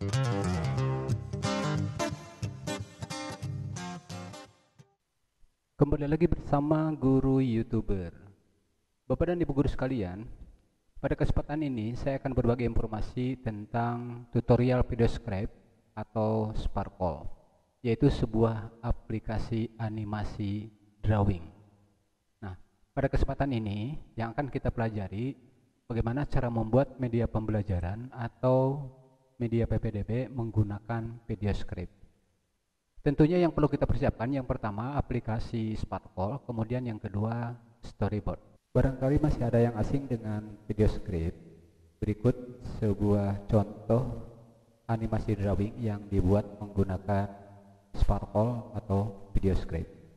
Kembali lagi bersama Guru YouTuber. Bapak dan Ibu guru sekalian, pada kesempatan ini saya akan berbagi informasi tentang tutorial VideoScribe atau Sparkle, yaitu sebuah aplikasi animasi drawing. Nah, pada kesempatan ini yang akan kita pelajari bagaimana cara membuat media pembelajaran atau media PPDB menggunakan VideoScribe. Tentunya yang perlu kita persiapkan yang pertama aplikasi Sparkle, kemudian yang kedua Storyboard. Barangkali masih ada yang asing dengan VideoScribe. Berikut sebuah contoh animasi drawing yang dibuat menggunakan Sparkle atau VideoScribe.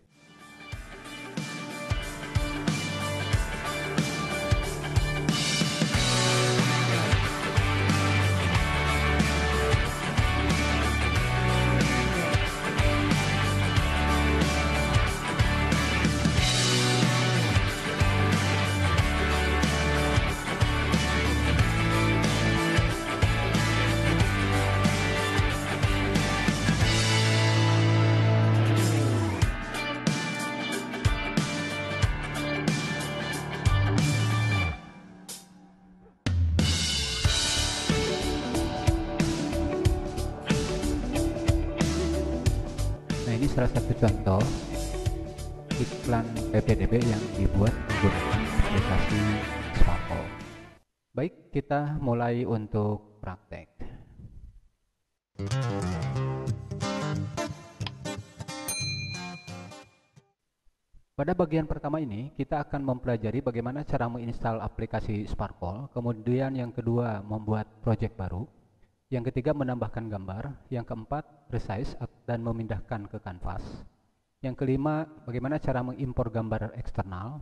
Nah, ini salah satu contoh iklan PPDB yang dibuat menggunakan aplikasi Sparkle. Baik, kita mulai untuk praktek. Pada bagian pertama ini, kita akan mempelajari bagaimana cara menginstal aplikasi Sparkle, kemudian yang kedua membuat project baru, yang ketiga menambahkan gambar, yang keempat resize dan memindahkan ke kanvas, yang kelima bagaimana cara mengimpor gambar eksternal,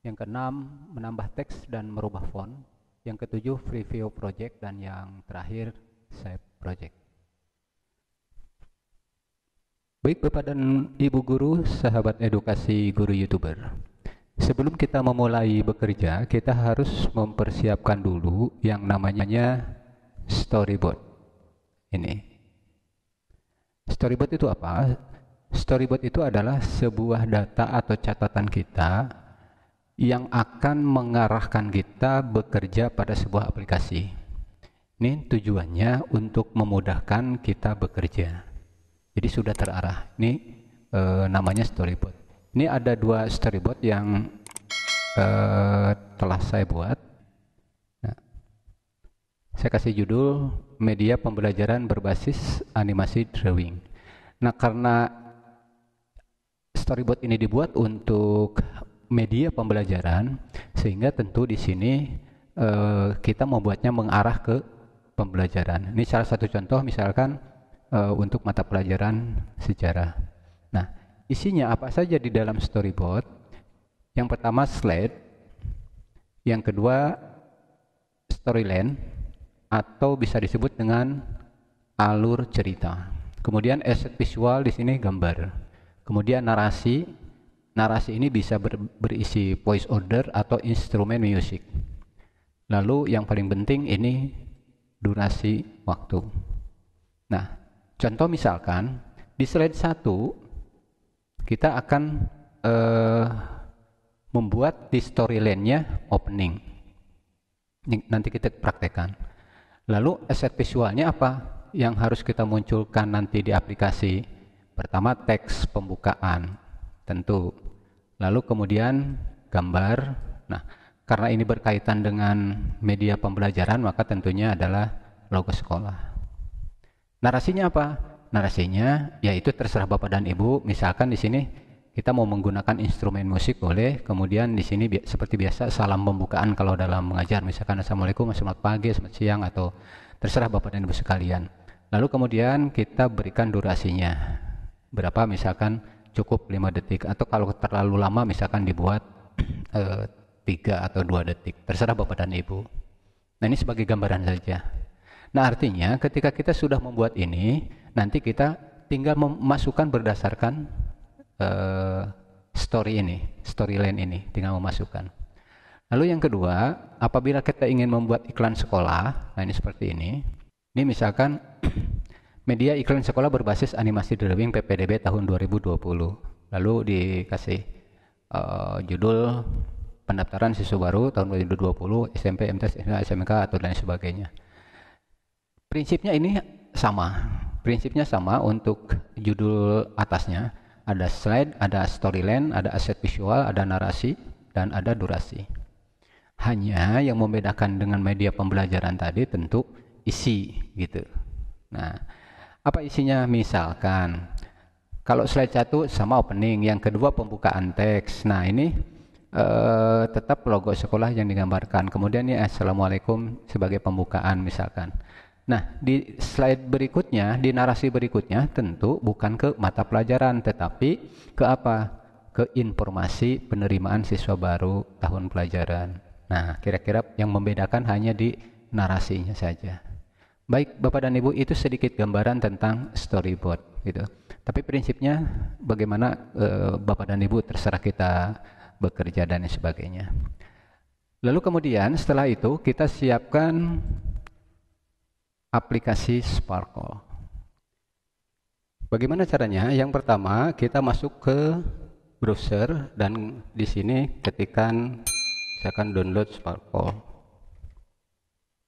yang keenam menambah teks dan merubah font, yang ketujuh preview project, dan yang terakhir save project. Baik Bapak dan Ibu guru, sahabat edukasi guru YouTuber, sebelum kita memulai bekerja, kita harus mempersiapkan dulu yang namanya storyboard. Ini storyboard itu apa? Storyboard itu adalah sebuah data atau catatan kita yang akan mengarahkan kita bekerja pada sebuah aplikasi. Ini tujuannya untuk memudahkan kita bekerja. Jadi sudah terarah. Ini namanya storyboard. Ini ada dua storyboard yang telah saya buat. Saya kasih judul media pembelajaran berbasis animasi drawing. Nah, karena storyboard ini dibuat untuk media pembelajaran, sehingga tentu di sini kita membuatnya mengarah ke pembelajaran. Ini salah satu contoh, misalkan untuk mata pelajaran sejarah. Nah, isinya apa saja di dalam storyboard? Yang pertama slide, yang kedua storyline, atau bisa disebut dengan alur cerita. Kemudian aset visual, di sini gambar. Kemudian narasi. Narasi ini bisa berisi voice order atau instrumen musik. Lalu yang paling penting ini durasi waktu. Nah, contoh misalkan di slide 1 kita akan membuat di storyline-nya opening. Nanti kita praktekkan. Lalu aset visualnya apa yang harus kita munculkan nanti di aplikasi? Pertama teks pembukaan tentu, lalu kemudian gambar. Nah, karena ini berkaitan dengan media pembelajaran, maka tentunya adalah logo sekolah. Narasinya apa? Narasinya yaitu terserah Bapak dan Ibu. Misalkan di sini kita mau menggunakan instrumen musik boleh. Kemudian di sini seperti biasa salam pembukaan kalau dalam mengajar, misalkan assalamualaikum, selamat pagi, selamat siang, atau terserah Bapak dan Ibu sekalian. Lalu kemudian kita berikan durasinya berapa, misalkan cukup 5 detik, atau kalau terlalu lama misalkan dibuat 3 atau 2 detik, terserah Bapak dan Ibu. Nah, ini sebagai gambaran saja. Nah, artinya ketika kita sudah membuat ini, nanti kita tinggal memasukkan berdasarkan storyline ini, tinggal memasukkan. Lalu yang kedua, apabila kita ingin membuat iklan sekolah, nah ini seperti ini. Ini misalkan media iklan sekolah berbasis animasi drawing PPDB tahun 2020. Lalu dikasih judul pendaftaran siswa baru tahun 2020 SMP, MTS, SMK atau dan sebagainya. Prinsipnya ini sama. Prinsipnya sama untuk judul atasnya. Ada slide, ada storyline, ada aset visual, ada narasi, dan ada durasi. Hanya yang membedakan dengan media pembelajaran tadi tentu isi gitu. Nah, apa isinya? Misalkan kalau slide 1 sama opening, yang kedua pembukaan teks. Nah, ini tetap logo sekolah yang digambarkan. Kemudian ini Assalamualaikum sebagai pembukaan misalkan. Nah, di slide berikutnya, di narasi berikutnya tentu bukan ke mata pelajaran, tetapi ke apa? Ke informasi penerimaan siswa baru tahun pelajaran. Nah, kira-kira yang membedakan hanya di narasinya saja. Baik, Bapak dan Ibu, itu sedikit gambaran tentang storyboard gitu. Tapi prinsipnya bagaimana Bapak dan Ibu terserah kita bekerja dan sebagainya. Lalu kemudian setelah itu kita siapkan aplikasi Sparkle. Bagaimana caranya? Yang pertama, kita masuk ke browser dan di sini ketikkan misalkan download Sparkle.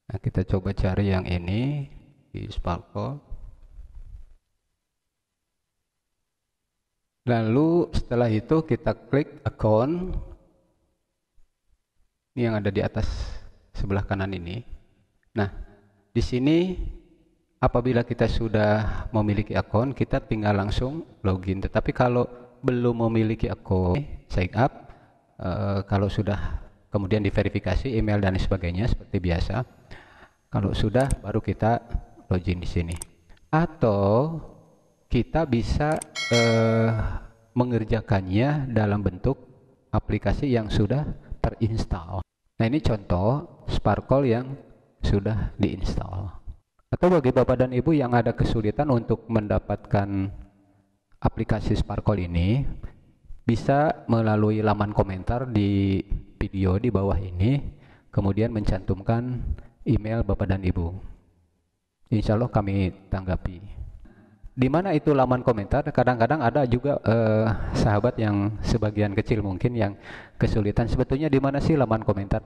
Nah, kita coba cari yang ini di Sparkle. Lalu setelah itu kita klik account. Ini yang ada di atas sebelah kanan ini. Nah, di sini apabila kita sudah memiliki akun, kita tinggal langsung login. Tetapi kalau belum memiliki akun, sign up. Kalau sudah kemudian diverifikasi email dan sebagainya seperti biasa. Kalau sudah, baru kita login di sini. Atau kita bisa mengerjakannya dalam bentuk aplikasi yang sudah terinstall. Nah, ini contoh Sparkle yang sudah diinstal. Atau bagi Bapak dan Ibu yang ada kesulitan untuk mendapatkan aplikasi Sparkle ini, bisa melalui laman komentar di video di bawah ini, kemudian mencantumkan email Bapak dan Ibu. Insya Allah kami tanggapi. Di mana itu laman komentar? Kadang-kadang ada juga sahabat yang sebagian kecil mungkin yang kesulitan. Sebetulnya di mana sih laman komentar?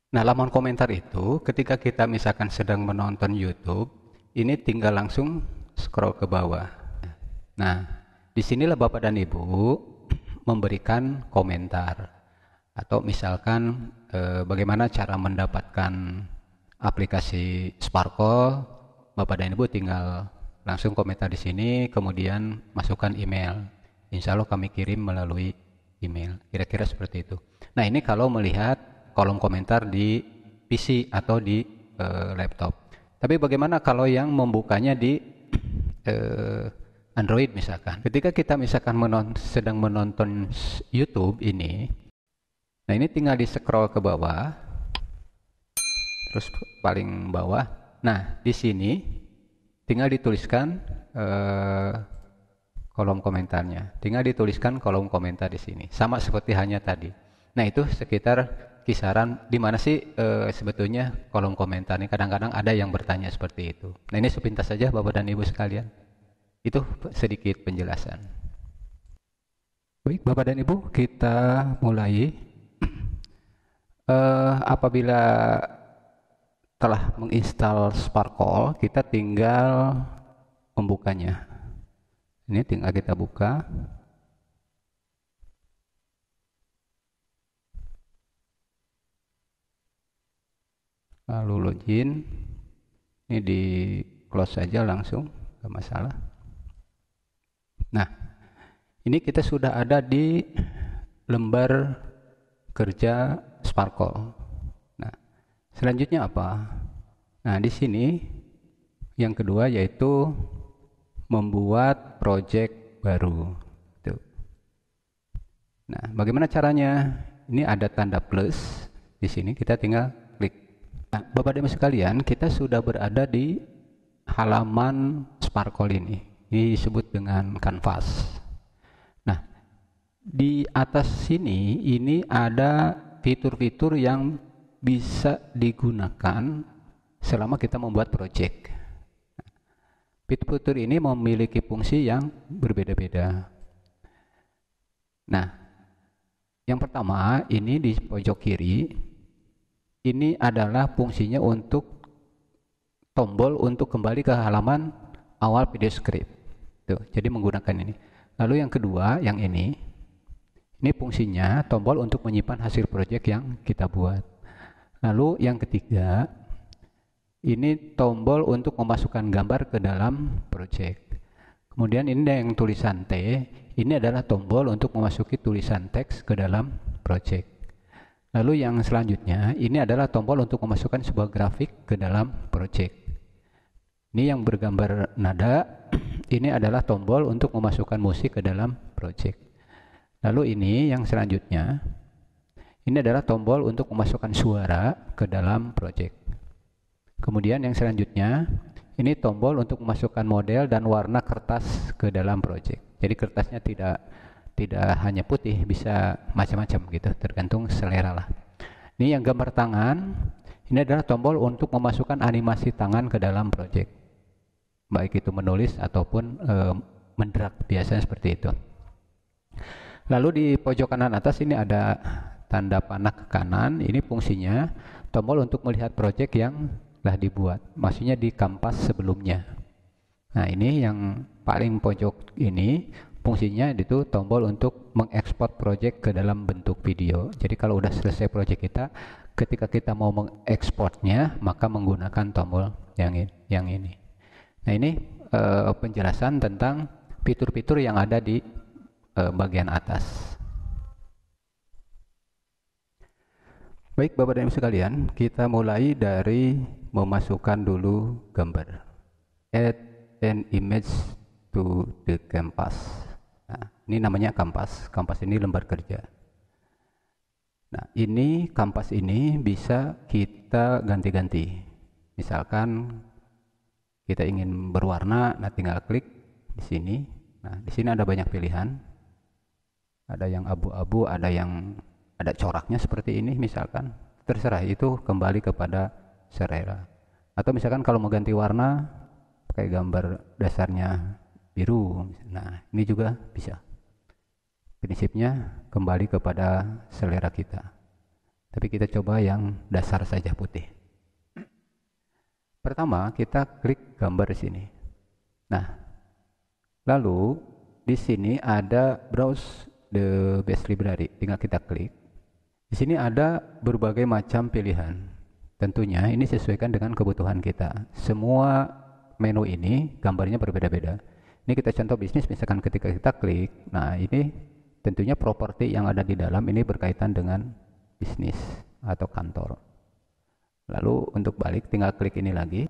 Nah, laman komentar itu ketika kita misalkan sedang menonton YouTube, ini tinggal langsung scroll ke bawah. Nah, disinilah Bapak dan Ibu memberikan komentar. Atau misalkan bagaimana cara mendapatkan aplikasi Sparkle, Bapak dan Ibu tinggal langsung komentar di sini, kemudian masukkan email. Insya Allah kami kirim melalui email. Kira-kira seperti itu. Nah, ini kalau melihat kolom komentar di PC atau di laptop. Tapi bagaimana kalau yang membukanya di Android misalkan? Ketika kita misalkan sedang menonton YouTube ini, nah ini tinggal di scroll ke bawah, terus paling bawah. Nah, di sini tinggal dituliskan kolom komentarnya. Tinggal dituliskan kolom komentar di sini. Sama seperti hanya tadi. Nah, itu sekitar kisaran di mana sih sebetulnya kolom komentar ini. Kadang-kadang ada yang bertanya seperti itu. Nah, ini sepintas saja Bapak dan Ibu sekalian. Itu sedikit penjelasan. Baik, Bapak dan Ibu, kita mulai. Apabila telah menginstal Sparkle, kita tinggal membukanya. Ini tinggal kita buka. Lalu login. Ini di close saja langsung, nggak masalah. Nah, ini kita sudah ada di lembar kerja Sparkle. Nah, selanjutnya apa? Nah, di sini yang kedua yaitu membuat project baru. Tuh. Nah, bagaimana caranya? Ini ada tanda plus di sini, kita tinggal klik. Nah, Bapak dan Ibu sekalian, kita sudah berada di halaman Sparkle ini. Ini disebut dengan kanvas. Nah, di atas sini ini ada fitur-fitur yang bisa digunakan selama kita membuat project. Fitur-fitur ini memiliki fungsi yang berbeda-beda. Nah, yang pertama ini di pojok kiri, ini adalah fungsinya untuk tombol untuk kembali ke halaman awal video script. Tuh, jadi menggunakan ini. Lalu yang kedua, yang ini fungsinya tombol untuk menyimpan hasil project yang kita buat. Lalu yang ketiga, ini tombol untuk memasukkan gambar ke dalam project. Kemudian ini yang tulisan T, ini adalah tombol untuk memasuki tulisan teks ke dalam project. Lalu yang selanjutnya, ini adalah tombol untuk memasukkan sebuah grafik ke dalam project. Ini yang bergambar nada, ini adalah tombol untuk memasukkan musik ke dalam project. Lalu ini yang selanjutnya, ini adalah tombol untuk memasukkan suara ke dalam project. Kemudian yang selanjutnya, ini tombol untuk memasukkan model dan warna kertas ke dalam project. Jadi kertasnya tidak hanya putih, bisa macam-macam gitu, tergantung selera lah. Ini yang gambar tangan, ini adalah tombol untuk memasukkan animasi tangan ke dalam project. Baik itu menulis ataupun mendrag, biasanya seperti itu. Lalu di pojok kanan atas ini ada tanda panah ke kanan, ini fungsinya tombol untuk melihat project yang telah dibuat, maksudnya di kampas sebelumnya. Nah, ini yang paling pojok ini fungsinya itu tombol untuk mengekspor project ke dalam bentuk video. Jadi kalau udah selesai project kita, ketika kita mau mengekspornya, maka menggunakan tombol yang ini. Nah, ini penjelasan tentang fitur-fitur yang ada di bagian atas. Baik Bapak dan Ibu sekalian, kita mulai dari memasukkan dulu gambar. Add an image to the canvas. Nah, ini namanya kanvas. Kanvas ini lembar kerja. Nah, ini kanvas ini bisa kita ganti-ganti. Misalkan kita ingin berwarna, nah tinggal klik di sini. Nah, di sini ada banyak pilihan. Ada yang abu-abu, ada coraknya seperti ini misalkan. Terserah, itu kembali kepada selera. Atau misalkan kalau mau ganti warna pakai gambar dasarnya biru. Nah, ini juga bisa. Prinsipnya kembali kepada selera kita. Tapi kita coba yang dasar saja, putih. Pertama, kita klik gambar di sini. Nah, lalu di sini ada browse the best library. Tinggal kita klik. Di sini ada berbagai macam pilihan. Tentunya ini sesuaikan dengan kebutuhan kita. Semua menu ini gambarnya berbeda-beda. Ini kita contoh bisnis, misalkan ketika kita klik, nah ini tentunya properti yang ada di dalam ini berkaitan dengan bisnis atau kantor. Lalu untuk balik tinggal klik ini lagi,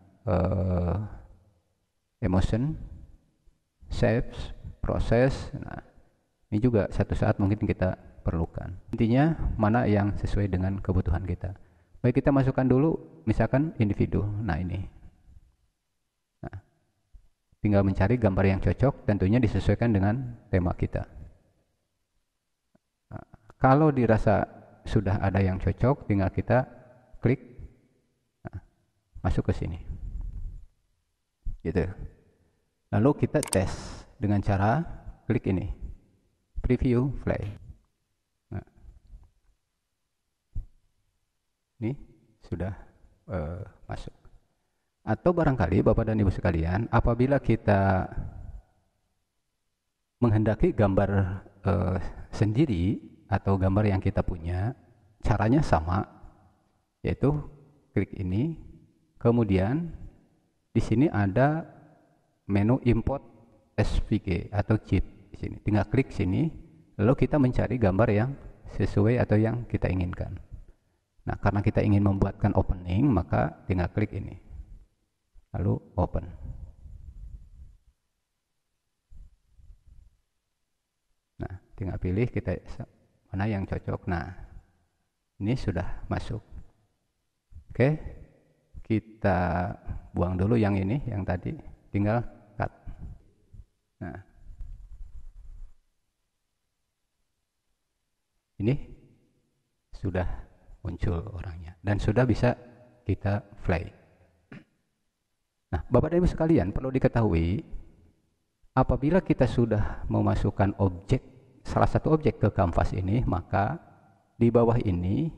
emotion, saves, proses. Nah, ini juga satu saat mungkin kita perlukan. Intinya mana yang sesuai dengan kebutuhan kita. Baik, kita masukkan dulu misalkan individu. Nah, ini. Nah, tinggal mencari gambar yang cocok, tentunya disesuaikan dengan tema kita. Nah, kalau dirasa sudah ada yang cocok, tinggal kita klik, nah, masuk ke sini. Gitu. Lalu kita tes dengan cara klik ini, preview play. Nah, ini sudah masuk. Atau barangkali Bapak dan Ibu sekalian, apabila kita menghendaki gambar sendiri atau gambar yang kita punya, caranya sama, yaitu klik ini, kemudian di sini ada menu import SVG atau zip di sini. Tinggal klik sini, lalu kita mencari gambar yang sesuai atau yang kita inginkan. Nah, karena kita ingin membuatkan opening, maka tinggal klik ini. Lalu open. Nah, tinggal pilih kita mana yang cocok. Nah, ini sudah masuk. Oke, kita buang dulu yang ini, yang tadi. Tinggal cut. Nah, ini sudah muncul orangnya dan sudah bisa kita play. Nah, Bapak dan Ibu sekalian, perlu diketahui, apabila kita sudah memasukkan objek, salah satu objek ke kanvas ini, maka di bawah ini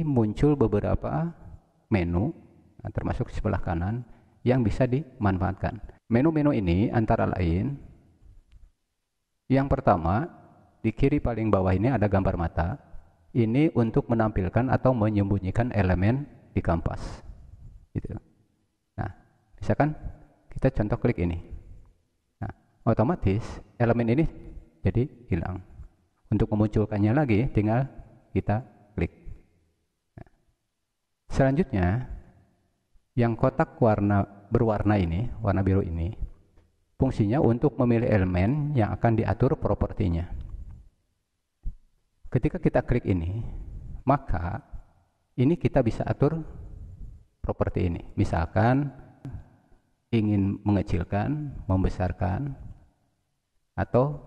muncul beberapa menu, termasuk di sebelah kanan, yang bisa dimanfaatkan. Menu-menu ini antara lain, yang pertama, di kiri paling bawah ini ada gambar mata. Ini untuk menampilkan atau menyembunyikan elemen di kanvas. Gitu. Nah, misalkan kita contoh klik ini. Nah, otomatis elemen ini jadi hilang. Untuk memunculkannya lagi, tinggal kita klik. Nah, selanjutnya, yang kotak berwarna ini, warna biru ini, fungsinya untuk memilih elemen yang akan diatur propertinya. Ketika kita klik ini, maka ini kita bisa atur properti ini. Misalkan ingin mengecilkan, membesarkan, atau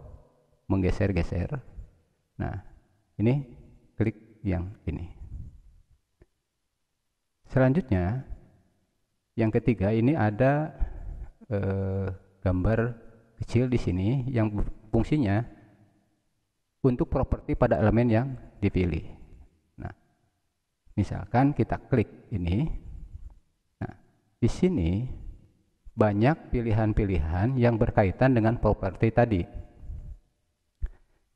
menggeser-geser. Nah, ini klik yang ini. Selanjutnya, yang ketiga, ini ada gambar kecil di sini yang fungsinya untuk properti pada elemen yang dipilih. Nah, misalkan kita klik ini. Nah, di sini banyak pilihan-pilihan yang berkaitan dengan properti tadi.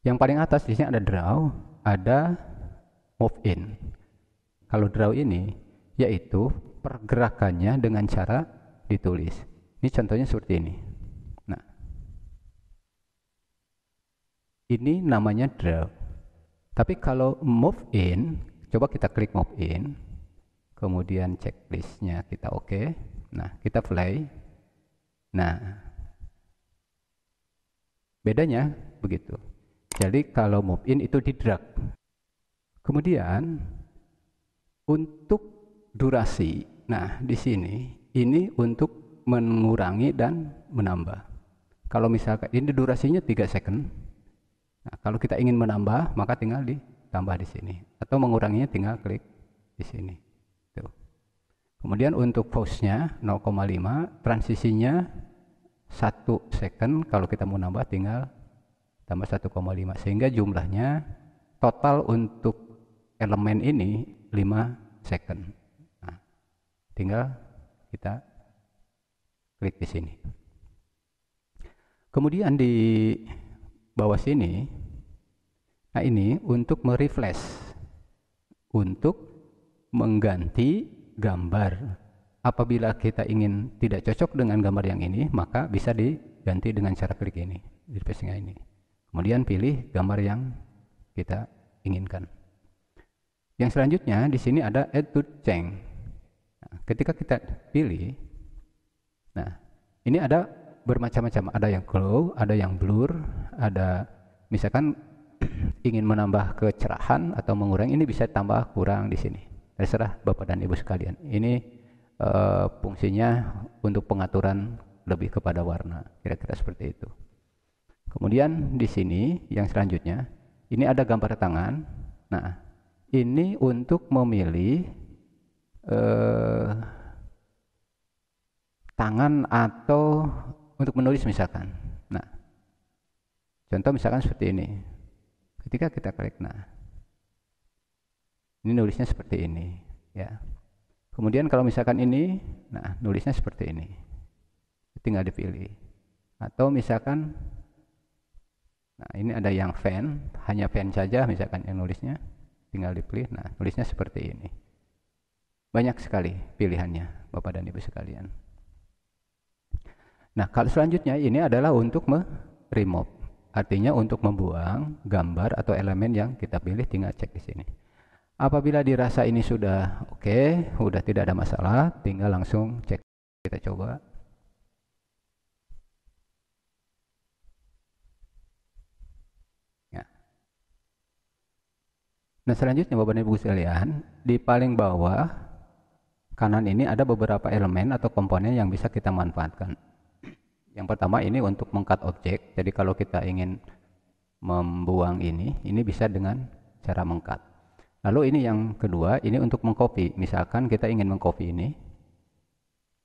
Yang paling atas di sini ada draw, ada move in. Kalau draw ini yaitu pergerakannya dengan cara ditulis. Ini contohnya seperti ini. Nah, ini namanya draw. Tapi kalau move in, coba kita klik move in, kemudian checklistnya kita oke. Nah, kita play. Nah, bedanya begitu. Jadi kalau move in itu di drag. Kemudian untuk durasi, nah di sini ini untuk mengurangi dan menambah. Kalau misalkan ini durasinya 3 second. Nah, kalau kita ingin menambah, maka tinggal ditambah di sini. Atau menguranginya tinggal klik di sini. Tuh. Kemudian untuk pause-nya 0,5, transisinya 1 second. Kalau kita mau nambah tinggal tambah 1,5. Sehingga jumlahnya total untuk elemen ini 5 second. Nah, tinggal kita klik di sini. Kemudian di bawah sini, nah ini untuk merefresh, untuk mengganti gambar. Apabila kita ingin tidak cocok dengan gambar yang ini, maka bisa diganti dengan cara klik ini, di refreshnya ini. Kemudian pilih gambar yang kita inginkan. Yang selanjutnya di sini ada add to change. Nah, ketika kita pilih, nah ini ada bermacam-macam, ada yang glow, ada yang blur, ada misalkan ingin menambah kecerahan atau mengurangi, ini bisa tambah kurang di sini. Terserah Bapak dan Ibu sekalian. Ini fungsinya untuk pengaturan lebih kepada warna, kira-kira seperti itu. Kemudian di sini yang selanjutnya, ini ada gambar tangan. Nah, ini untuk memilih tangan atau untuk menulis misalkan. Nah, contoh misalkan seperti ini. Ketika kita klik, nah, ini nulisnya seperti ini, ya. Kemudian kalau misalkan ini, nah, nulisnya seperti ini. Tinggal dipilih. Atau misalkan, nah, ini ada yang fan, hanya fan saja misalkan yang nulisnya. Tinggal dipilih, nah, nulisnya seperti ini. Banyak sekali pilihannya, Bapak dan Ibu sekalian. Nah, kalau selanjutnya ini adalah untuk remove. Artinya untuk membuang gambar atau elemen yang kita pilih, tinggal cek di sini. Apabila dirasa ini sudah oke, sudah tidak ada masalah, tinggal langsung cek. Kita coba. Ya. Nah, selanjutnya Bapak dan Ibu sekalian, di paling bawah kanan ini ada beberapa elemen atau komponen yang bisa kita manfaatkan. Yang pertama ini untuk meng-cut objek. Jadi kalau kita ingin membuang ini bisa dengan cara meng-cut. Lalu ini yang kedua, ini untuk meng-copy. Misalkan kita ingin meng-copy ini,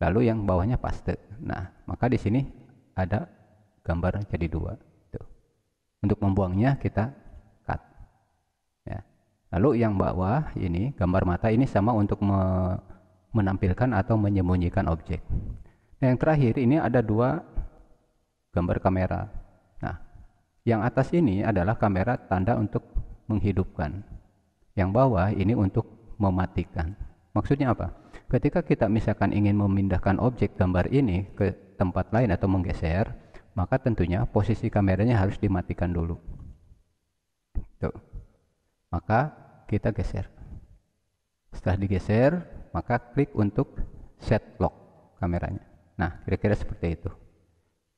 lalu yang bawahnya paste. Nah, maka di sini ada gambar jadi 2. Tuh. Untuk membuangnya kita cut. Ya. Lalu yang bawah ini gambar mata ini sama untuk menampilkan atau menyembunyikan objek. Nah, yang terakhir ini ada 2 gambar kamera. Nah, yang atas ini adalah kamera tanda untuk menghidupkan. Yang bawah ini untuk mematikan. Maksudnya apa? Ketika kita misalkan ingin memindahkan objek gambar ini ke tempat lain atau menggeser, maka tentunya posisi kameranya harus dimatikan dulu. Tuh. Maka kita geser. Setelah digeser, maka klik untuk set lock kameranya. Nah, kira-kira seperti itu.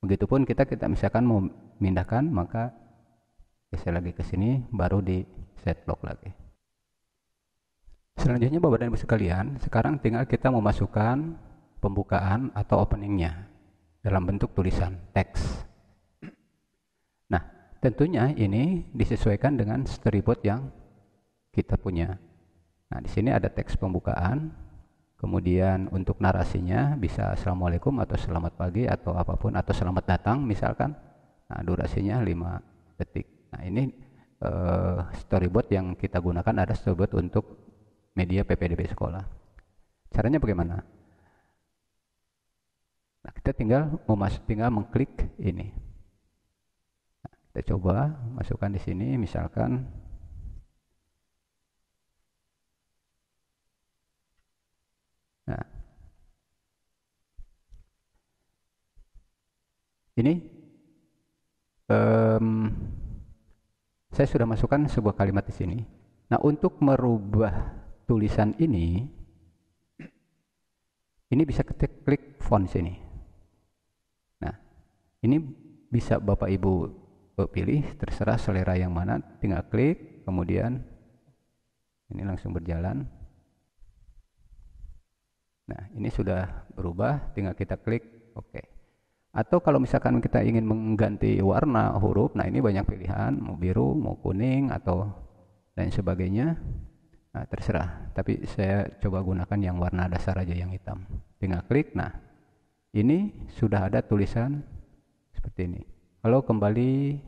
Begitupun kita misalkan mau memindahkan, maka geser lagi ke sini, baru di set lock lagi. Selanjutnya Bapak dan Ibu sekalian, sekarang tinggal kita memasukkan pembukaan atau openingnya dalam bentuk tulisan teks. Nah, tentunya ini disesuaikan dengan storyboard yang kita punya. Nah, di sini ada teks pembukaan, kemudian untuk narasinya bisa Assalamualaikum atau selamat pagi atau apapun, atau selamat datang misalkan. Nah, durasinya 5 detik. Nah, ini storyboard yang kita gunakan ada storyboard untuk media PPDB sekolah. Caranya bagaimana? Nah, kita tinggal mengklik ini. Nah, kita coba masukkan di sini, misalkan nah, ini saya sudah masukkan sebuah kalimat di sini. Nah, untuk merubah tulisan ini bisa kita klik font sini. Nah, ini bisa Bapak Ibu pilih, terserah selera yang mana, tinggal klik, kemudian ini langsung berjalan. Nah, ini sudah berubah, tinggal kita klik OK. Atau kalau misalkan kita ingin mengganti warna huruf, nah ini banyak pilihan, mau biru, mau kuning, atau lain sebagainya. Nah, terserah, tapi saya coba gunakan yang warna dasar aja, yang hitam. Tinggal klik, nah ini sudah ada tulisan seperti ini. Halo, kembali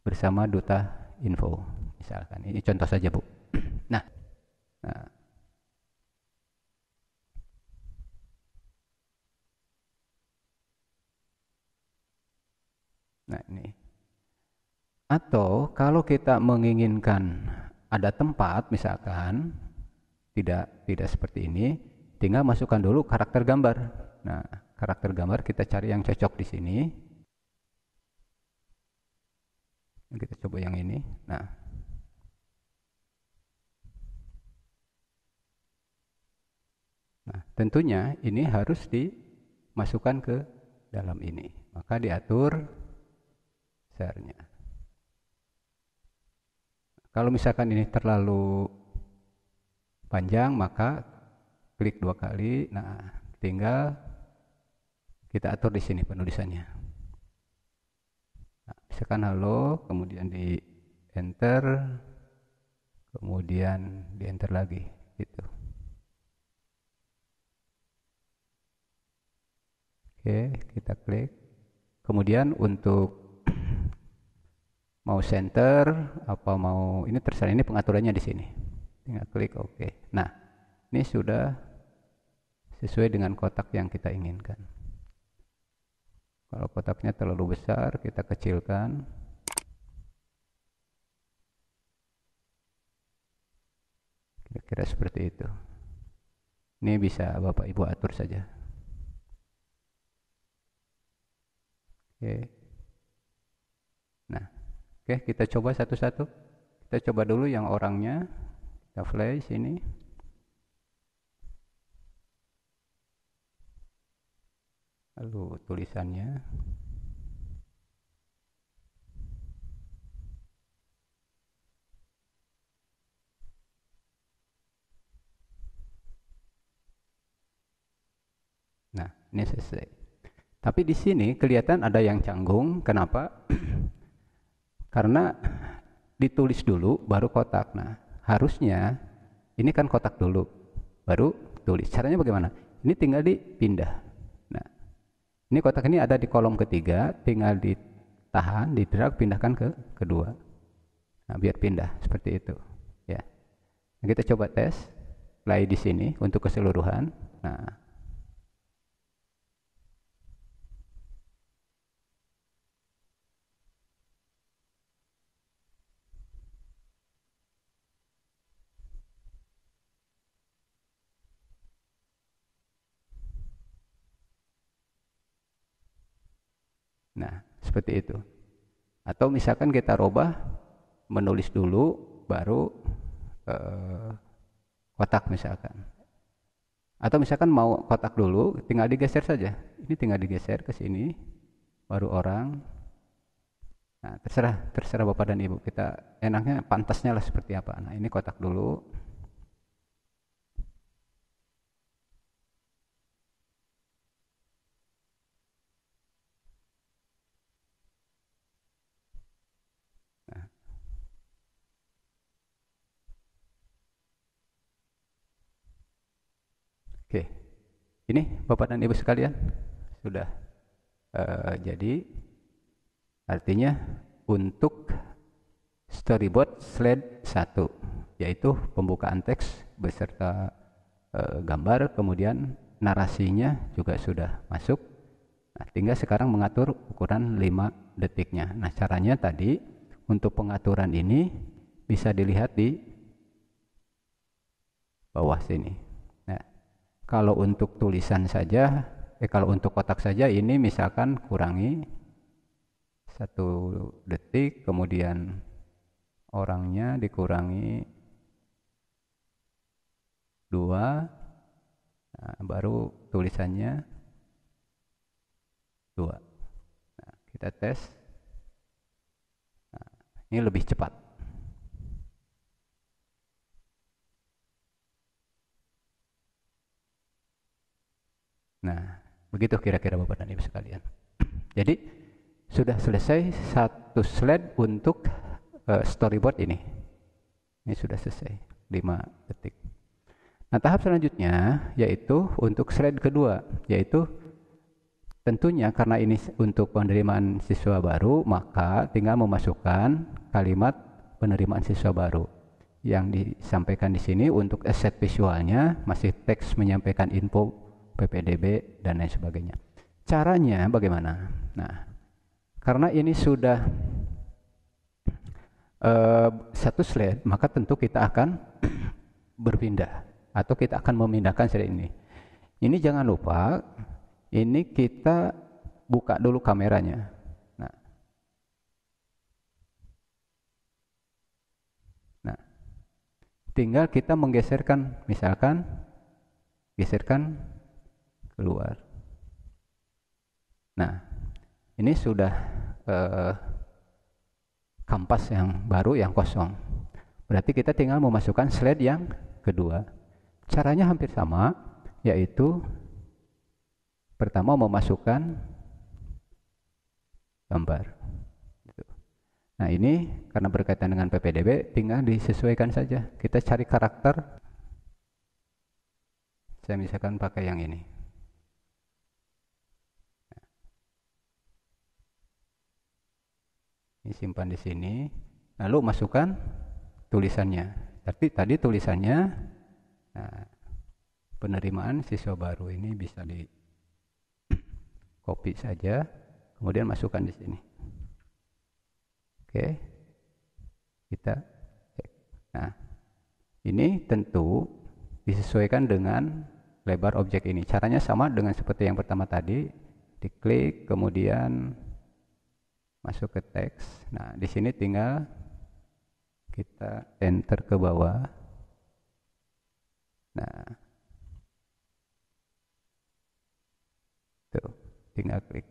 bersama Duta Info, misalkan. Ini contoh saja, Bu. Nah ini. Atau kalau kita menginginkan ada tempat, misalkan tidak seperti ini, tinggal masukkan dulu karakter gambar. Nah, karakter gambar kita cari yang cocok di sini. Kita coba yang ini. Nah, tentunya ini harus dimasukkan ke dalam ini. Maka diatur share-nya. Kalau misalkan ini terlalu panjang, maka klik 2 kali. Nah, tinggal kita atur di sini penulisannya. Nah, misalkan halo, kemudian di enter, kemudian di enter lagi, gitu. Oke, kita klik. Kemudian untuk mau center apa mau ini terserah, ini pengaturannya di sini. Tinggal klik OK. Nah, ini sudah sesuai dengan kotak yang kita inginkan. Kalau kotaknya terlalu besar, kita kecilkan. Kira-kira seperti itu. Ini bisa Bapak Ibu atur saja. Oke. Nah, oke, kita coba satu-satu. Kita coba dulu yang orangnya. Kita flash ini. Lalu tulisannya. Nah, ini selesai. Tapi di sini kelihatan ada yang canggung. Kenapa? Karena ditulis dulu baru kotak. Nah, harusnya ini kan kotak dulu baru tulis. Caranya bagaimana? Ini tinggal dipindah. Nah, ini kotak ini ada di kolom ketiga, tinggal ditahan, di drag, pindahkan ke kedua. Nah, biar pindah seperti itu. Ya. Nah, kita coba tes, play di sini untuk keseluruhan. Nah, seperti itu. Atau misalkan kita robah, menulis dulu, baru kotak misalkan. Atau misalkan mau kotak dulu, tinggal digeser saja. Ini tinggal digeser ke sini, baru orang. Nah, terserah Bapak dan Ibu. Kita enaknya pantasnya lah seperti apa. Nah, ini kotak dulu. Nah. Oke, ini Bapak dan Ibu sekalian sudah jadi. Artinya untuk storyboard slide 1, yaitu pembukaan teks beserta gambar, kemudian narasinya juga sudah masuk. Nah, tinggal sekarang mengatur ukuran 5 detiknya. Nah, caranya tadi untuk pengaturan ini bisa dilihat di bawah sini. Nah, kalau untuk tulisan saja, kalau untuk kotak saja ini misalkan kurangi 1 detik, kemudian orangnya dikurangi 2, nah, baru tulisannya 2. Nah, kita tes. Nah, ini lebih cepat. Nah, begitu kira-kira Bapak dan Ibu sekalian. Jadi sudah selesai 1 slide untuk storyboard ini. Ini sudah selesai 5 detik. Nah, tahap selanjutnya yaitu untuk slide kedua, yaitu tentunya karena ini untuk penerimaan siswa baru, maka tinggal memasukkan kalimat penerimaan siswa baru. Yang disampaikan di sini untuk aset visualnya masih teks menyampaikan info PPDB dan lain sebagainya. Caranya bagaimana? Nah, karena ini sudah 1 slide, maka tentu kita akan berpindah atau kita akan memindahkan slide ini. Ini jangan lupa, ini kita buka dulu kameranya. Nah, tinggal kita menggeserkan, misalkan geserkan keluar. Nah, ini sudah kampas yang baru, yang kosong. Berarti kita tinggal memasukkan slide yang kedua. Caranya hampir sama, yaitu pertama memasukkan gambar. Nah, ini karena berkaitan dengan PPDB, tinggal disesuaikan saja. Kita cari karakter. Saya misalkan pakai yang ini. Ini simpan di sini. Lalu masukkan tulisannya. Tapi tadi tulisannya, nah, penerimaan siswa baru ini bisa di copy saja, kemudian masukkan di sini. Oke, kita cek. Nah, ini tentu disesuaikan dengan lebar objek ini. Caranya sama dengan seperti yang pertama tadi, diklik, kemudian masuk ke teks. Nah, di sini tinggal kita enter ke bawah. Nah, tuh, tinggal klik.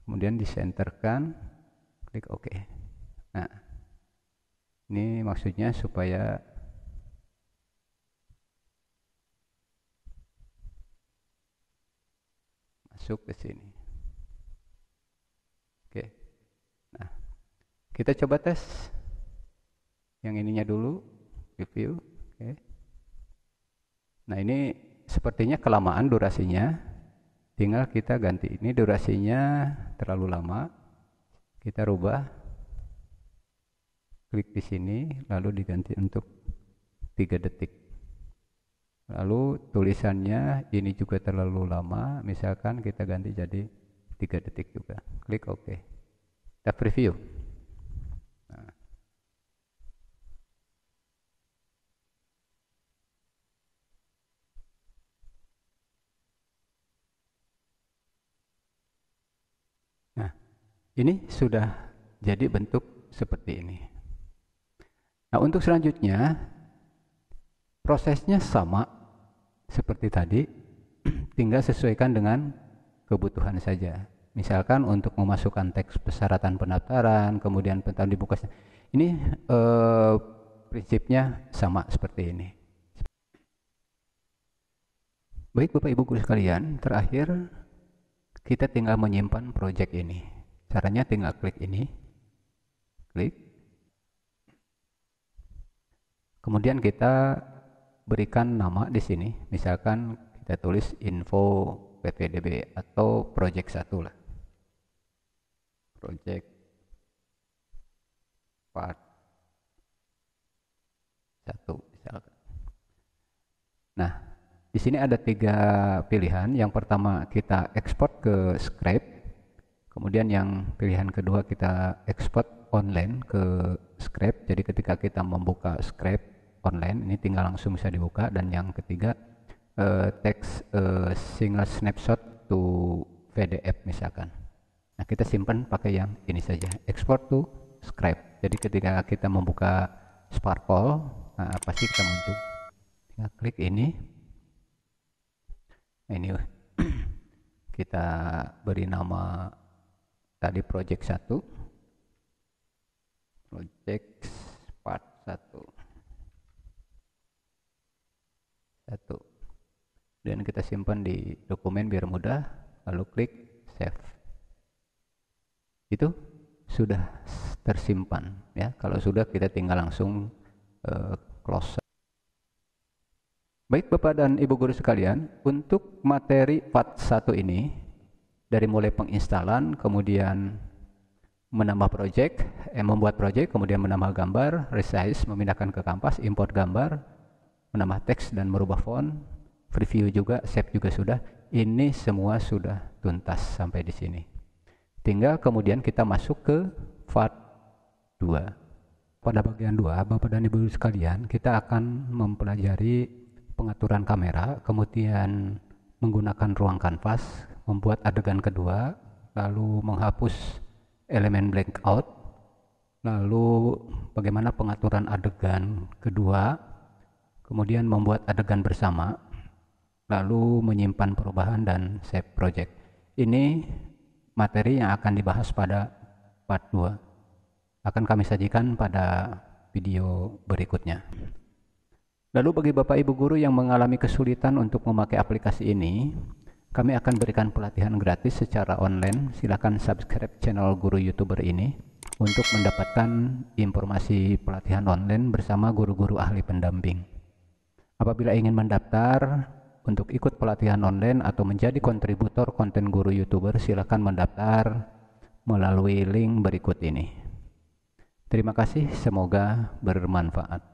Kemudian disenterkan, klik OK. Nah, ini maksudnya supaya masuk ke sini. Oke. Nah, kita coba tes yang ininya dulu, review. Oke. Nah, ini sepertinya kelamaan durasinya, tinggal kita ganti. Ini durasinya terlalu lama, kita rubah, klik di sini, lalu diganti untuk 3 detik. Lalu tulisannya ini juga terlalu lama, misalkan kita ganti jadi 3 detik juga. Klik OK. Kita preview. Nah, ini sudah jadi bentuk seperti ini. Nah, untuk selanjutnya prosesnya sama seperti tadi, tinggal sesuaikan dengan kebutuhan saja. Misalkan untuk memasukkan teks persyaratan pendaftaran, kemudian pendaftaran dibuka. Ini prinsipnya sama seperti ini. Baik Bapak Ibu guru sekalian, terakhir kita tinggal menyimpan project ini. Caranya tinggal klik ini, klik. Kemudian kita berikan nama di sini, misalkan kita tulis info PPDB atau project 1 lah. Project part 1 misalkan. Nah, di sini ada 3 pilihan. Yang pertama kita ekspor ke Scribe. Kemudian yang pilihan kedua kita ekspor online ke Scribe. Jadi ketika kita membuka Scribe online, ini tinggal langsung bisa dibuka. Dan yang ketiga text single snapshot to PDF misalkan. Nah, kita simpan pakai yang ini saja, export to Scribe. Jadi ketika kita membuka Sparkle, nah, pasti kita muncul. Tinggal klik ini. Nah, ini kita beri nama tadi project 1, project part 1, dan kita simpan di dokumen biar mudah, lalu klik save. Itu sudah tersimpan ya. Kalau sudah, kita tinggal langsung close. Baik Bapak dan Ibu guru sekalian, untuk materi part 1 ini dari mulai penginstalan, kemudian menambah project, membuat project, kemudian menambah gambar, resize, memindahkan ke kanvas, import gambar, menambah teks dan merubah font, preview juga, save juga sudah. Ini semua sudah tuntas sampai di sini. Tinggal kemudian kita masuk ke part 2. Pada bagian 2, Bapak dan Ibu sekalian, kita akan mempelajari pengaturan kamera, kemudian menggunakan ruang kanvas, membuat adegan kedua, lalu menghapus elemen blank out, lalu bagaimana pengaturan adegan kedua, kemudian membuat adegan bersama, lalu menyimpan perubahan dan save project. Ini materi yang akan dibahas pada part 2. Akan kami sajikan pada video berikutnya. Lalu bagi Bapak Ibu guru yang mengalami kesulitan untuk memakai aplikasi ini, kami akan berikan pelatihan gratis secara online. Silakan subscribe channel Guru YouTuber ini untuk mendapatkan informasi pelatihan online bersama guru-guru ahli pendamping. Apabila ingin mendaftar untuk ikut pelatihan online atau menjadi kontributor konten guru YouTuber, silakan mendaftar melalui link berikut ini. Terima kasih, semoga bermanfaat.